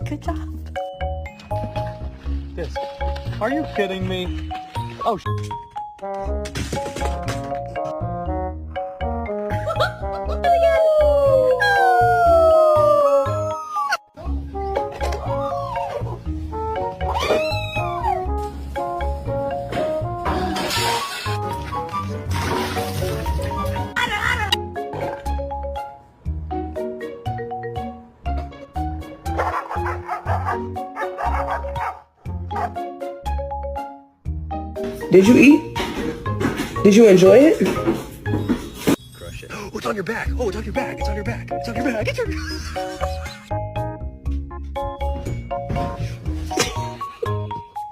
Good job. This. Are you kidding me? Oh, Did you eat? Did you enjoy it? crush it. Oh, it's on your back. Oh, it's on your back. It's on your back. It's on your back. It's on your